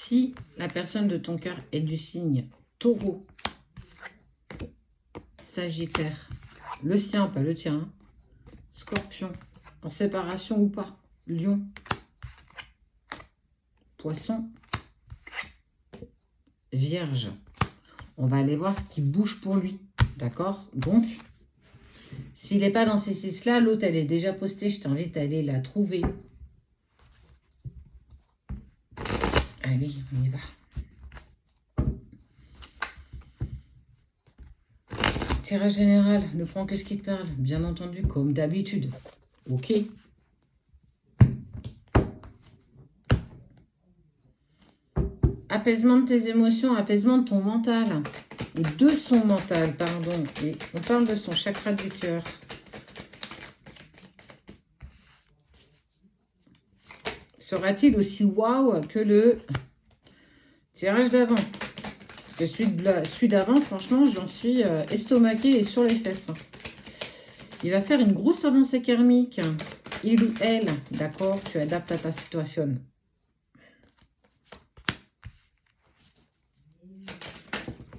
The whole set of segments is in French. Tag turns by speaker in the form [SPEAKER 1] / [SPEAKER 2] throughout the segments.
[SPEAKER 1] Si la personne de ton cœur est du signe Taureau, Sagittaire, le sien, pas le tien, Scorpion, en séparation ou pas, Lion, Poisson, Vierge. On va aller voir ce qui bouge pour lui, d'accord? Donc, s'il n'est pas dans ces 6-là, l'autre, elle est déjà postée. Je t'invite à aller la trouver. Allez, on y va. Tirage général, ne prends que ce qui te parle, bien entendu, comme d'habitude. Ok. Apaisement de tes émotions, apaisement de ton mental. Ou de son mental, pardon. Et on parle de son chakra du cœur. Sera-t-il aussi waouh que le tirage d'avant? Que celui d'avant, franchement, j'en suis estomaquée et sur les fesses. Il va faire une grosse avancée karmique. Il ou elle, d'accord, tu adaptes à ta situation.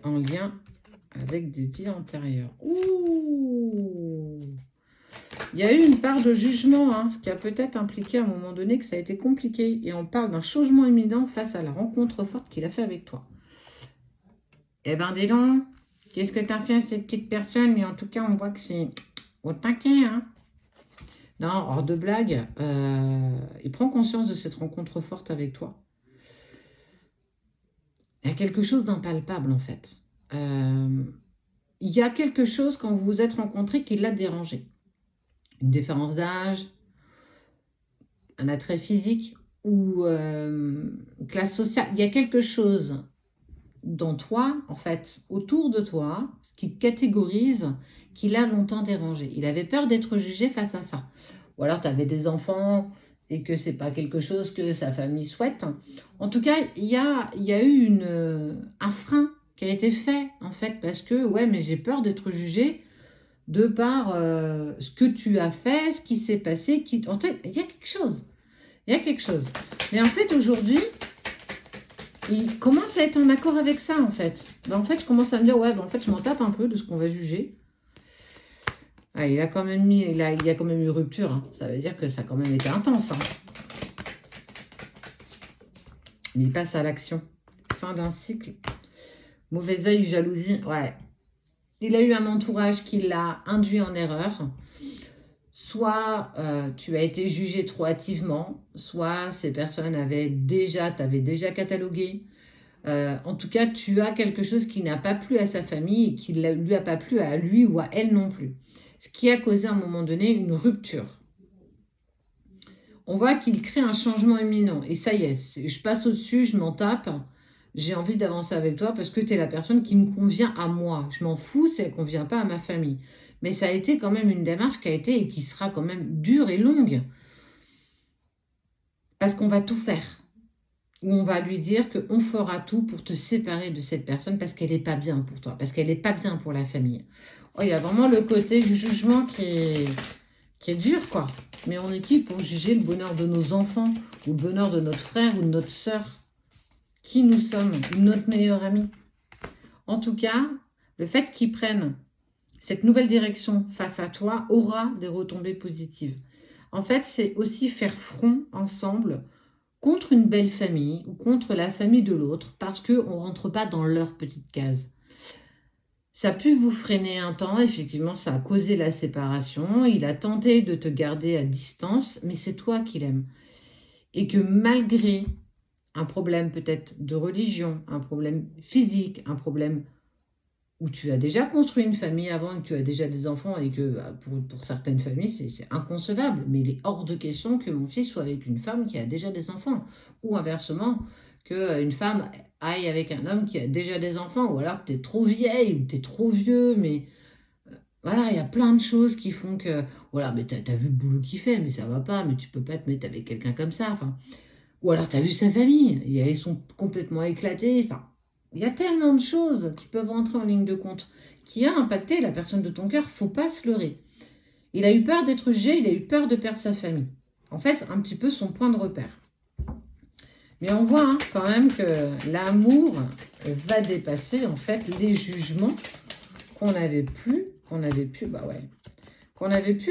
[SPEAKER 1] En lien avec des vies antérieures. Ouh! Il y a eu une part de jugement, hein, ce qui a peut-être impliqué à un moment donné que ça a été compliqué. Et on parle d'un changement imminent face à la rencontre forte qu'il a fait avec toi. Eh ben, dis donc, qu'est-ce que tu as fait à ces petites personnes? Mais en tout cas, on voit que c'est au taquet, hein. Non, hors de blague, il prend conscience de cette rencontre forte avec toi. Il y a quelque chose d'impalpable, en fait. Il y a quelque chose, quand vous vous êtes rencontrés, qui l'a dérangé. Une différence d'âge, un attrait physique ou classe sociale. Il y a quelque chose dans toi, en fait, autour de toi, ce qui te catégorise, qui l'a longtemps dérangé. Il avait peur d'être jugé face à ça. Ou alors, tu avais des enfants et que c'est pas quelque chose que sa famille souhaite. En tout cas, il y a eu un frein qui a été fait, en fait, parce que, ouais, mais j'ai peur d'être jugé de par ce que tu as fait, ce qui s'est passé. En fait, il y a quelque chose. Il y a quelque chose. Mais en fait, aujourd'hui, il commence à être en accord avec ça, en fait. Ben, en fait, je commence à me dire, ouais, ben, en fait, je m'en tape un peu de ce qu'on va juger. Ah, il a quand même il y a quand même eu rupture. Hein. Ça veut dire que ça a quand même été intense. Hein. Mais il passe à l'action. Fin d'un cycle. Mauvais œil, jalousie. Ouais. Il a eu un entourage qui l'a induit en erreur. Soit tu as été jugé trop hâtivement, soit ces personnes t'avaient déjà catalogué. En tout cas, tu as quelque chose qui n'a pas plu à sa famille et qui ne lui a pas plu à lui ou à elle non plus. Ce qui a causé à un moment donné une rupture. On voit qu'il crée un changement imminent. Et ça y est, je passe au-dessus, je m'en tape. J'ai envie d'avancer avec toi parce que tu es la personne qui me convient à moi. Je m'en fous si elle ne convient pas à ma famille. Mais ça a été quand même une démarche qui a été et qui sera quand même dure et longue. Parce qu'on va tout faire. Ou on va lui dire qu'on fera tout pour te séparer de cette personne parce qu'elle n'est pas bien pour toi. Parce qu'elle n'est pas bien pour la famille. Oh, il y a vraiment le côté du jugement qui est dur, quoi. Mais on est qui pour juger le bonheur de nos enfants ou le bonheur de notre frère ou de notre sœur? Qui nous sommes? Notre meilleur ami. En tout cas, le fait qu'ils prennent cette nouvelle direction face à toi aura des retombées positives. En fait, c'est aussi faire front ensemble contre une belle famille ou contre la famille de l'autre parce qu'on ne rentre pas dans leur petite case. Ça a pu vous freiner un temps, effectivement, ça a causé la séparation. Il a tenté de te garder à distance, mais c'est toi qu'il aime. Et que malgré un problème peut-être de religion, un problème physique, un problème où tu as déjà construit une famille avant et que tu as déjà des enfants et que pour certaines familles, c'est inconcevable. Mais il est hors de question que mon fils soit avec une femme qui a déjà des enfants. Ou inversement, qu'une femme aille avec un homme qui a déjà des enfants. Ou alors que tu es trop vieille ou tu es trop vieux. Mais voilà, il y a plein de choses qui font que... Voilà, mais tu as vu le boulot qu'il fait, mais ça va pas. Mais tu peux pas te mettre avec quelqu'un comme ça. Enfin, ou alors tu as vu sa famille. Et ils sont complètement éclatés. Enfin... Il y a tellement de choses qui peuvent rentrer en ligne de compte qui a impacté la personne de ton cœur. Il ne faut pas se leurrer. Il a eu peur d'être jugé, il a eu peur de perdre sa famille. En fait, c'est un petit peu son point de repère. Mais on voit hein, quand même que l'amour va dépasser en fait les jugements qu'on n'avait plus, qu'on avait pu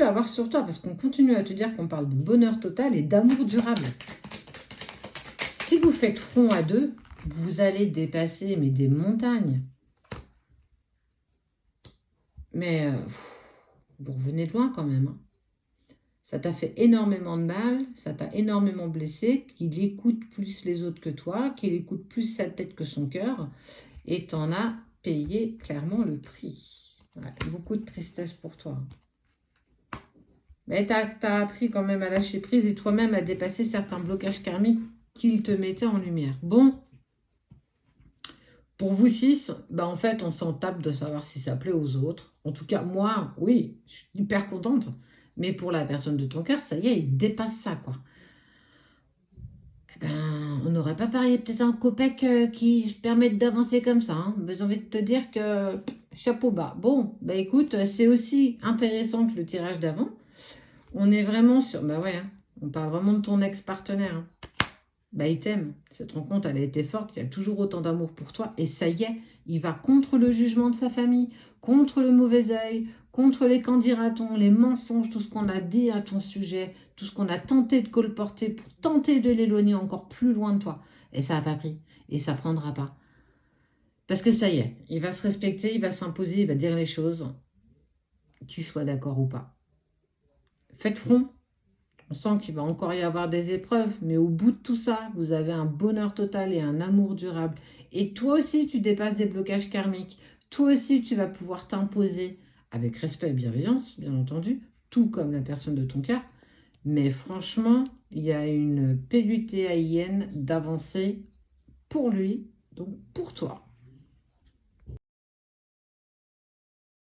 [SPEAKER 1] avoir sur toi. Parce qu'on continue à te dire qu'on parle de bonheur total et d'amour durable. Si vous faites front à deux, vous allez dépasser mais des montagnes. Mais vous revenez de loin quand même. Hein. Ça t'a fait énormément de mal, ça t'a énormément blessé, qu'il écoute plus les autres que toi, qu'il écoute plus sa tête que son cœur, et t'en as payé clairement le prix. Ouais, beaucoup de tristesse pour toi. Mais t'as appris quand même à lâcher prise et toi-même à dépasser certains blocages karmiques qu'il te mettait en lumière. Bon, pour vous six, bah en fait, on s'en tape de savoir si ça plaît aux autres. En tout cas, moi, oui, je suis hyper contente. Mais pour la personne de ton cœur, ça y est, il dépasse ça, quoi. Eh ben, on n'aurait pas parié peut-être un copec qui se permette d'avancer comme ça. Hein. Mais j'ai envie de te dire que chapeau bas. Bon, bah écoute, c'est aussi intéressant que le tirage d'avant. On est vraiment sur... Bah ouais, hein, on parle vraiment de ton ex-partenaire. Hein. Bah il t'aime. Cette rencontre, elle a été forte. Il y a toujours autant d'amour pour toi. Et ça y est, il va contre le jugement de sa famille, contre le mauvais œil, contre les candidatons, les mensonges, tout ce qu'on a dit à ton sujet, tout ce qu'on a tenté de colporter pour tenter de l'éloigner encore plus loin de toi. Et ça n'a pas pris. Et ça ne prendra pas. Parce que ça y est, il va se respecter, il va s'imposer, il va dire les choses, qu'il soit d'accord ou pas. Faites front. On sent qu'il va encore y avoir des épreuves, mais au bout de tout ça, vous avez un bonheur total et un amour durable. Et toi aussi, tu dépasses des blocages karmiques. Toi aussi, tu vas pouvoir t'imposer avec respect et bienveillance, bien entendu, tout comme la personne de ton cœur. Mais franchement, il y a une PUTAIN d'avancer pour lui, donc pour toi.